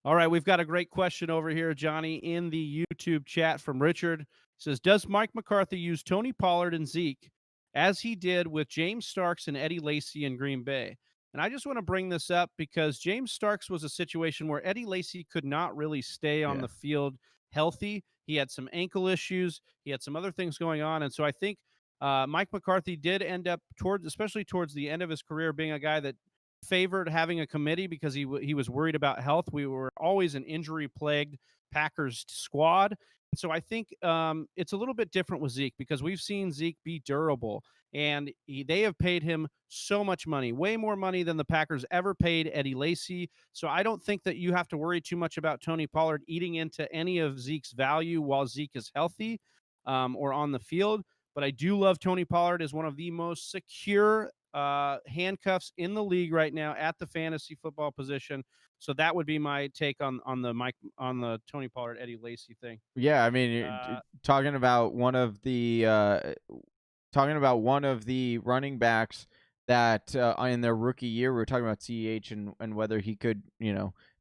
All right, we've got a great question over here, Johnny, in the YouTube chat from Richard. It says, does Mike McCarthy use Tony Pollard and Zeke as he did with James Starks and Eddie Lacy in Green Bay? And I just want to bring this up because James Starks was a situation where Eddie Lacy could not really stay on the field healthy. He had some ankle issues. He had some other things going on. And so I think Mike McCarthy did end up especially towards the end of his career, being a guy that favored having a committee because he was worried about health. We were always an injury-plagued Packers squad. So I think it's a little bit different with Zeke because we've seen Zeke be durable, and they have paid him so much money, way more money than the Packers ever paid Eddie Lacy. So I don't think that you have to worry too much about Tony Pollard eating into any of Zeke's value while Zeke is healthy or on the field. But I do love Tony Pollard as one of the most secure handcuffs in the league right now at the fantasy football position. So that would be my take on the Tony Pollard Eddie Lacy thing. Yeah, I mean, talking about one of the running backs that in their rookie year, we were talking about CEH and whether he could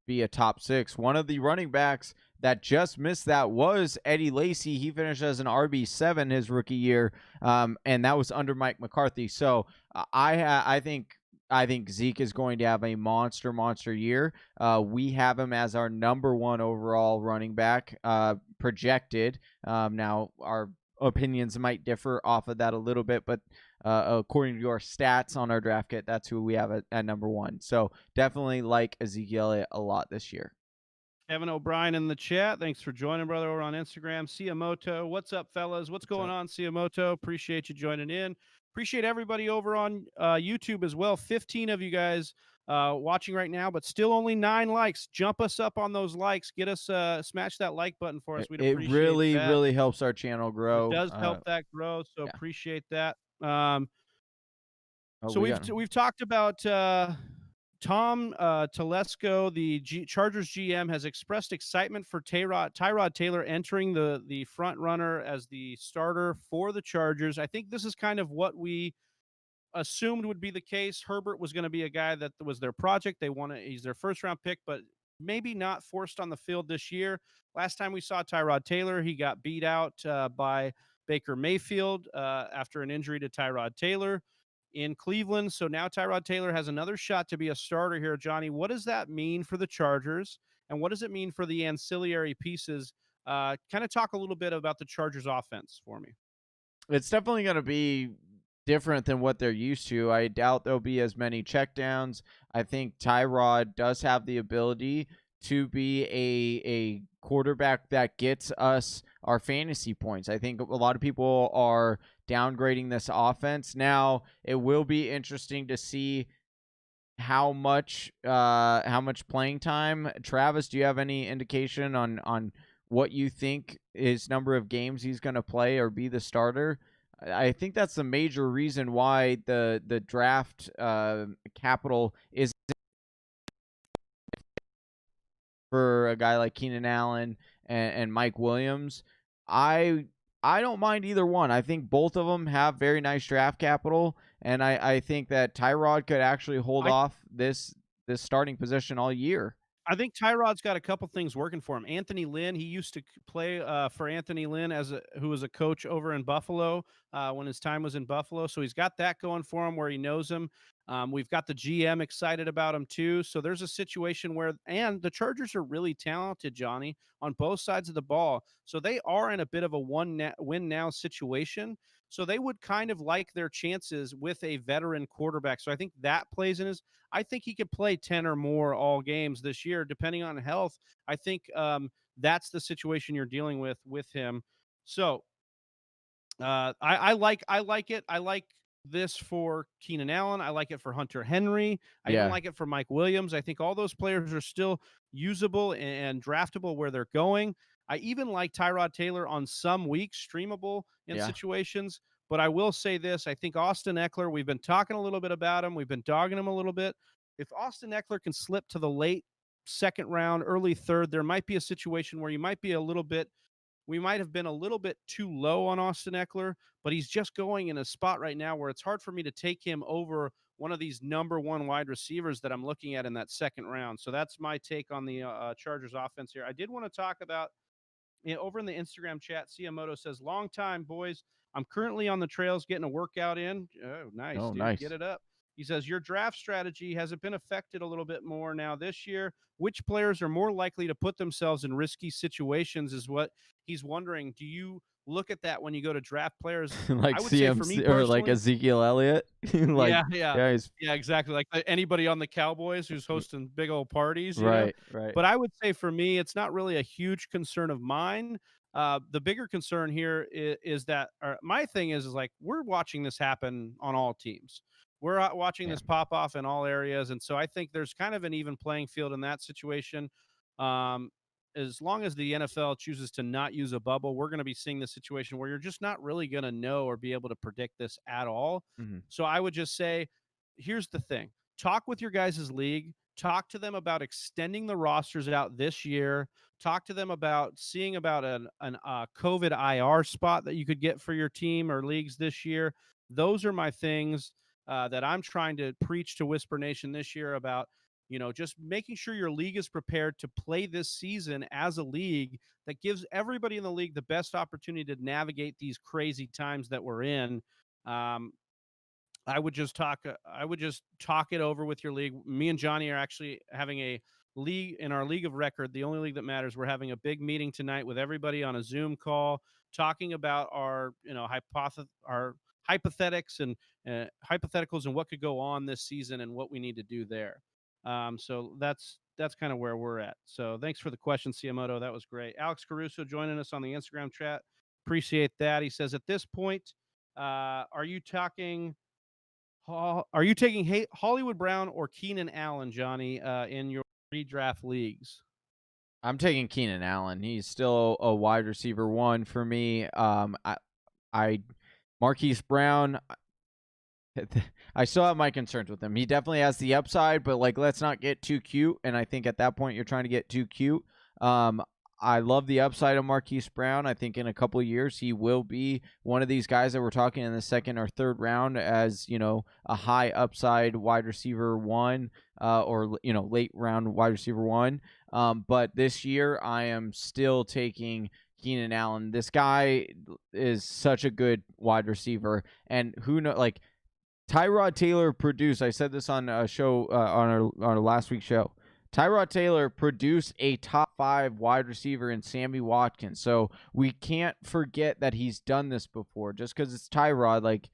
be a top 6. One of the running backs that just missed that was Eddie Lacy. He finished as an RB7 his rookie year, and that was under Mike McCarthy. So I think Zeke is going to have a monster year. We have him as our number 1 overall running back projected. Now our opinions might differ off of that a little bit, but according to your stats on our draft kit, that's who we have at number 1. So definitely like Ezekiel Elliott a lot this year. Kevin O'Brien in the chat. Thanks for joining, brother, over on Instagram. Siamoto, what's up, fellas? What's going on, Siamoto? Appreciate you joining in. Appreciate everybody over on YouTube as well. 15 of you guys watching right now, but still only 9 likes. Jump us up on those likes. Get us smash that like button for us. We'd appreciate it. Really, that. really helps our channel grow. It does help that grow, so appreciate that. So we've talked about Tom Telesco, the Chargers GM, has expressed excitement for Tyrod Taylor entering the front runner as the starter for the Chargers. I think this is kind of what we assumed would be the case. Herbert was going to be a guy that was their project. He's their first round pick, but maybe not forced on the field this year. Last time we saw Tyrod Taylor, he got beat out by Baker Mayfield after an injury to Tyrod Taylor. in Cleveland. So now Tyrod Taylor has another shot to be a starter here, Johnny. What does that mean for the Chargers? And what does it mean for the ancillary pieces? Kind of talk a little bit about the Chargers offense for me. It's definitely going to be different than what they're used to. I doubt there'll be as many checkdowns. I think Tyrod does have the ability to be a quarterback that gets us our fantasy points. I think a lot of people are downgrading this offense. Now, it will be interesting to see how much playing time. Travis, do you have any indication on what you think his number of games he's going to play or be the starter? I think that's the major reason why the draft capital is for a guy like Keenan Allen and Mike Williams. I don't mind either one. I think both of them have very nice draft capital, and I think that Tyrod could actually hold off this starting position all year. I think Tyrod's got a couple things working for him. Anthony Lynn, he used to play for Anthony Lynn who was a coach over in Buffalo when his time was in Buffalo. So he's got that going for him where he knows him. We've got the GM excited about him too. So there's a situation and the Chargers are really talented, Johnny, on both sides of the ball. So they are in a bit of a win now situation. So they would kind of like their chances with a veteran quarterback. So I think that plays in his. I think he could play 10 or more all games this year, depending on health. I think that's the situation you're dealing with him. So I like it. I like this for Keenan Allen. I like it for Hunter Henry. I even like it for Mike Williams. I think all those players are still usable and draftable where they're going. I even like Tyrod Taylor on some weeks, streamable in situations. But I will say this. I think Austin Eckler, we've been talking a little bit about him. We've been dogging him a little bit. If Austin Eckler can slip to the late second round, early third, there might be a situation where we might have been a little bit too low on Austin Eckler, but he's just going in a spot right now where it's hard for me to take him over one of these number one wide receivers that I'm looking at in that second round. So that's my take on the Chargers offense here. I did want to talk about over in the Instagram chat. Ciamoto says, long time, boys. I'm currently on the trails getting a workout in. Oh, nice, dude. Nice. Get it up. He says, your draft strategy, has it been affected a little bit more now this year? Which players are more likely to put themselves in risky situations is what he's wondering. Do you look at that when you go to draft players? Like CMC or like Ezekiel Elliott? Yeah, exactly. Like anybody on the Cowboys who's hosting big old parties. Right. But I would say for me, it's not really a huge concern of mine. The bigger concern here is that my thing is like we're watching this happen on all teams. We're watching this pop off in all areas. And so I think there's kind of an even playing field in that situation. As long as the NFL chooses to not use a bubble, we're going to be seeing this situation where you're just not really going to know or be able to predict this at all. Mm-hmm. So I would just say, here's the thing. Talk with your guys' league. Talk to them about extending the rosters out this year. Talk to them about seeing about an COVID IR spot that you could get for your team or leagues this year. Those are my things that I'm trying to preach to Whisper Nation this year about, just making sure your league is prepared to play this season as a league that gives everybody in the league the best opportunity to navigate these crazy times that we're in. I would just talk it over with your league. Me and Johnny are actually having a league in our league of record, the only league that matters. We're having a big meeting tonight with everybody on a Zoom call, talking about our, our hypotheticals and what could go on this season and what we need to do there. So that's kind of where we're at. So thanks for the question, Ciamoto. That was great. Alex Caruso joining us on the Instagram chat. Appreciate that. He says, at this point, are you taking Hollywood Brown or Keenan Allen, Johnny, in your redraft leagues? I'm taking Keenan Allen. He's still a wide receiver one for me. Marquise Brown, I still have my concerns with him. He definitely has the upside, but let's not get too cute. And I think at that point you're trying to get too cute. I love the upside of Marquise Brown. I think in a couple of years he will be one of these guys that we're talking in the second or third round as, a high upside wide receiver one, or late round wide receiver one. But this year I am still taking Keenan Allen. This guy is such a good wide receiver, and who knows, Tyrod Taylor produced. I said this on a show on our last week's show. Tyrod Taylor produced a top 5 wide receiver in Sammy Watkins. So we can't forget that he's done this before. Just because it's Tyrod, like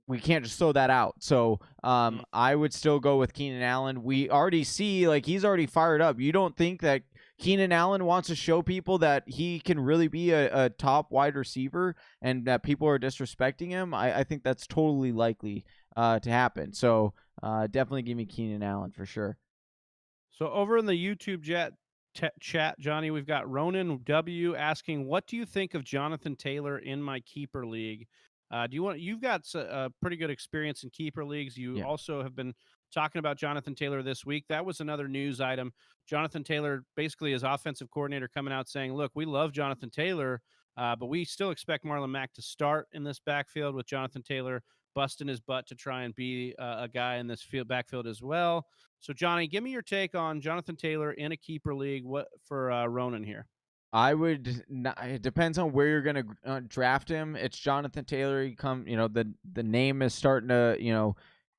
we can't just throw that out. So I would still go with Keenan Allen. We already see, like, he's already fired up. You don't think that Keenan Allen wants to show people that he can really be a top wide receiver and that people are disrespecting him? I think that's totally likely to happen. So definitely give me Keenan Allen for sure. So over in the YouTube chat, Johnny, we've got Ronan W asking, what do you think of Jonathan Taylor in my keeper league? You've got a pretty good experience in keeper leagues. You also have been talking about Jonathan Taylor this week. That was another news item. Jonathan Taylor, basically his offensive coordinator, coming out saying, look, we love Jonathan Taylor, but we still expect Marlon Mack to start in this backfield, with Jonathan Taylor busting his butt to try and be a guy in this backfield as well. So, Johnny, give me your take on Jonathan Taylor in a keeper league. What for Ronan here? I would not, it depends on where you're going to draft him. It's Jonathan Taylor. The name is starting to,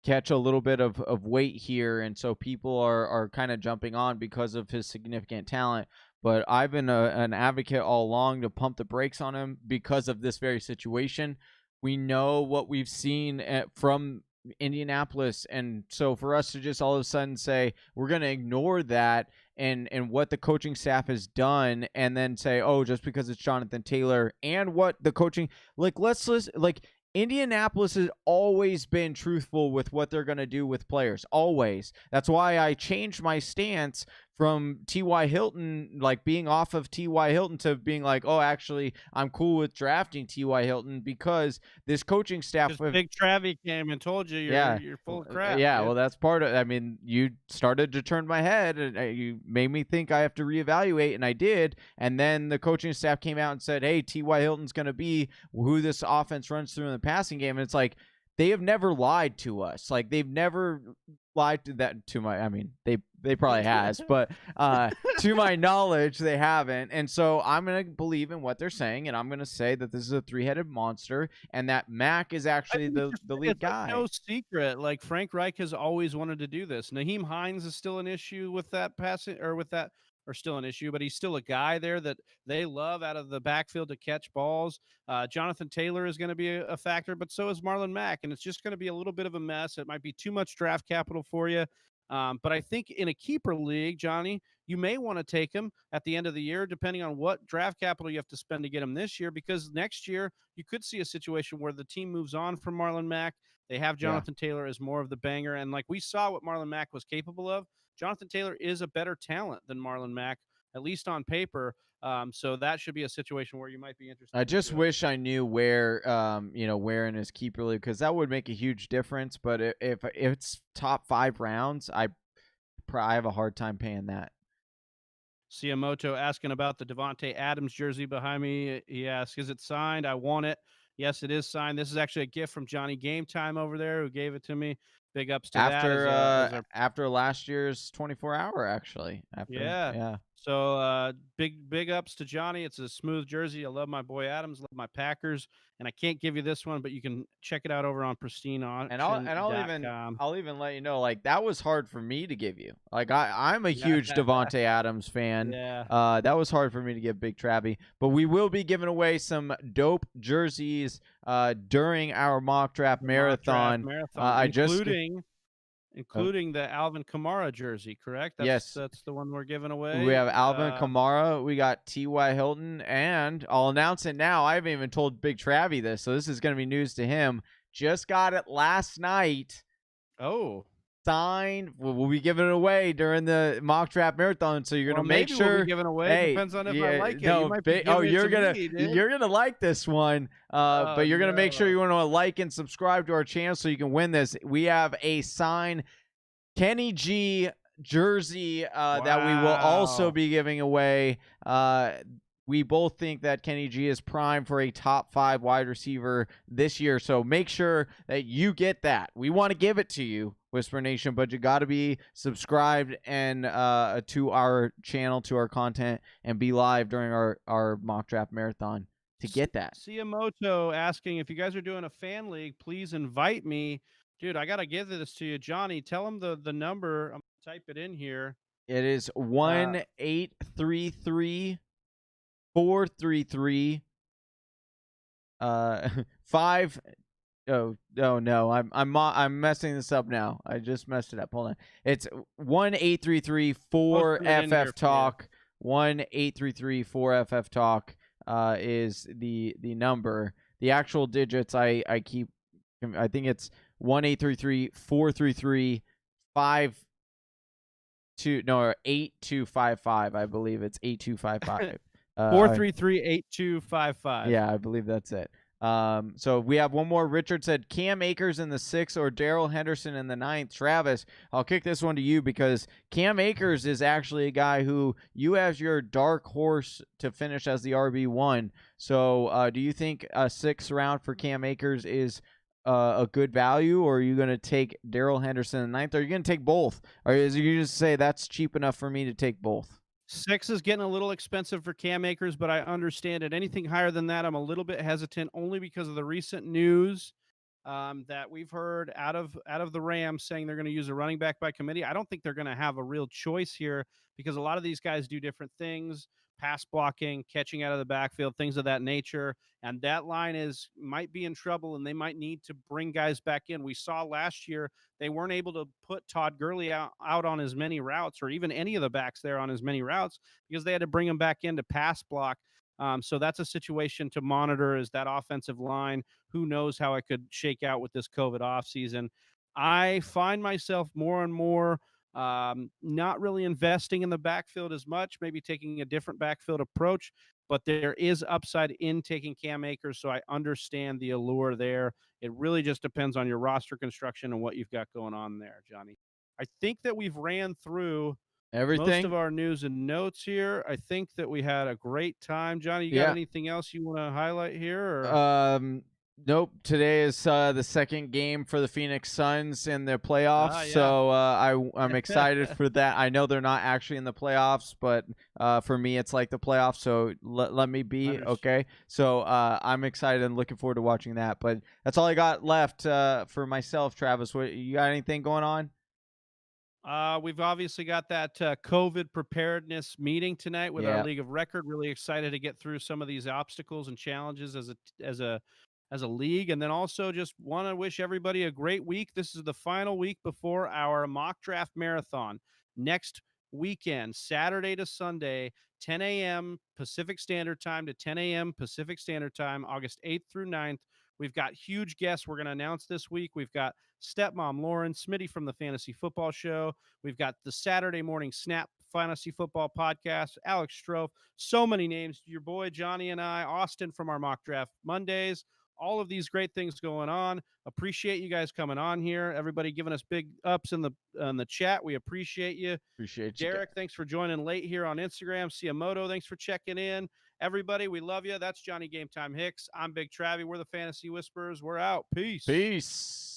catch a little bit of weight here. And so people are kind of jumping on because of his significant talent. But I've been an advocate all along to pump the brakes on him because of this very situation. We know what we've seen from Indianapolis. And so for us to just all of a sudden say we're going to ignore that and what the coaching staff has done and then say, oh, just because it's Jonathan Taylor and what the coaching, let's listen, Indianapolis has always been truthful with what they're going to do with players. Always. That's why I changed my stance from T.Y. Hilton, being off of T.Y. Hilton, to being like, oh, actually, I'm cool with drafting T.Y. Hilton because this coaching staff. Big Travie came and told you you're full of crap. Yeah, well, that's part of. I mean, you started to turn my head, and you made me think I have to reevaluate, and I did. And then the coaching staff came out and said, "Hey, T.Y. Hilton's going to be who this offense runs through in the passing game." And it's like they have never lied to us. They've never lied to my. I mean, they probably has, but to my knowledge, they haven't. And so I'm going to believe in what they're saying, and I'm going to say that this is a 3-headed monster and that Mac is actually the lead guy. No secret. Frank Reich has always wanted to do this. Naheem Hines is still an issue with that passing, or still an issue, but he's still a guy there that they love out of the backfield to catch balls. Jonathan Taylor is going to be a factor, but so is Marlon Mack, and it's just going to be a little bit of a mess. It might be too much draft capital for you. But I think in a keeper league, Johnny, you may want to take him at the end of the year, depending on what draft capital you have to spend to get him this year, because next year you could see a situation where the team moves on from Marlon Mack. They have Jonathan Taylor as more of the banger. And we saw what Marlon Mack was capable of, Jonathan Taylor is a better talent than Marlon Mack, at least on paper. So that should be a situation where you might be interested. I just wish I knew where, where in his keeper league, because that would make a huge difference. But if it's top 5 rounds, I have a hard time paying that. Siamoto asking about the Devontae Adams jersey behind me. He asks, is it signed? I want it. Yes, it is signed. This is actually a gift from Johnny Game Time over there, who gave it to me. Big ups to that. After last year's 24-hour, actually. Yeah. So big ups to Johnny. It's a smooth jersey. I love my boy Adams. Love my Packers. And I can't give you this one, but you can check it out over on PristineAuction.com. And I'll even let you know, that was hard for me to give you. I'm a huge Devontae Adams fan. Yeah. That was hard for me to give Big Travie. But we will be giving away some dope jerseys during our mock draft marathon. Including the Alvin Kamara jersey, correct? That's the one we're giving away. We have Alvin Kamara. We got T.Y. Hilton. And I'll announce it now. I haven't even told Big Travie this, so this is going to be news to him. Just got it last night. Oh. Signed. We'll be giving it away during the mock draft marathon, so you're going to make sure. We'll be giving away. Hey, depends on if I like it. No, you're going to like this one. But you're going to make sure you want to like and subscribe to our channel so you can win this. We have a signed Kenny G jersey that we will also be giving away. We both think that Kenny G is prime for a top 5 wide receiver this year. So make sure that you get that. We want to give it to you, Whisper Nation, but you got to be subscribed and to our channel, to our content, and be live during our mock draft marathon. to get that. Siamoto asking if you guys are doing a fan league, please invite me. Dude, I got to give this to you. Johnny, tell him the number. I'm going to type it in here. It is 1-833 433 5. Oh no, I'm messing this up now. I just messed it up. Hold on. It's 1-833-4FF Talk. 1-833-4FF Talk is the number. The actual digits I think it's 1-833-433-8255. Or 8255. I believe it's 8255. 433-8255. Yeah, I believe that's it. So we have one more. Richard said Cam Akers in the 6th or Darrell Henderson in the 9th. Travis, I'll kick this one to you because Cam Akers is actually a guy who you have your dark horse to finish as the RB1. So do you think a 6th round for Cam Akers is a good value, or are you going to take Darrell Henderson in the 9th? Or are you going to take both? Or is you just say that's cheap enough for me to take both? 6 is getting a little expensive for Cam Akers, but I understand it. Anything higher than that, I'm a little bit hesitant, only because of the recent news that we've heard out of the Rams saying they're going to use a running back by committee. I don't think they're going to have a real choice here because a lot of these guys do different things: pass blocking, catching out of the backfield, things of that nature. And that line might be in trouble, and they might need to bring guys back in. We saw last year they weren't able to put Todd Gurley out on as many routes, or even any of the backs there on as many routes, because they had to bring him back in to pass block. So that's a situation to monitor, is that offensive line. Who knows how it could shake out with this COVID offseason. I find myself more and more not really investing in the backfield as much, maybe taking a different backfield approach, but there is upside in taking Cam Akers, so I understand the allure there. It really just depends on your roster construction and what you've got going on there, Johnny. I think that we've ran through everything, most of our news and notes here. I think that we had a great time. Johnny, you got anything else you want to highlight here? Or? Nope. Today is the second game for the Phoenix Suns in the playoffs, so I'm excited for that. I know they're not actually in the playoffs, but for me, it's like the playoffs. So let me be, okay? So I'm excited and looking forward to watching that. But that's all I got left for myself, Travis. You got anything going on? We've obviously got that COVID preparedness meeting tonight with our League of Record. Really excited to get through some of these obstacles and challenges as a league. And then also just want to wish everybody a great week. This is the final week before our mock draft marathon next weekend, Saturday to Sunday, 10 a.m. Pacific Standard Time to 10 a.m. Pacific Standard Time, August 8th through 9th. We've got huge guests we're going to announce this week. We've got Stepmom Lauren, Smitty from the Fantasy Football Show. We've got the Saturday Morning Snap Fantasy Football Podcast, Alex Strofe, so many names. Your boy Johnny and I, Austin from our Mock Draft Mondays. All of these great things going on. Appreciate you guys coming on here. Everybody giving us big ups in the chat. We appreciate you. Appreciate you. Derek, thanks for joining late here on Instagram. Siamoto, thanks for checking in. Everybody, we love you. That's Johnny Game Time Hicks. I'm Big Travie. We're the Fantasy Whisperers. We're out. Peace. Peace.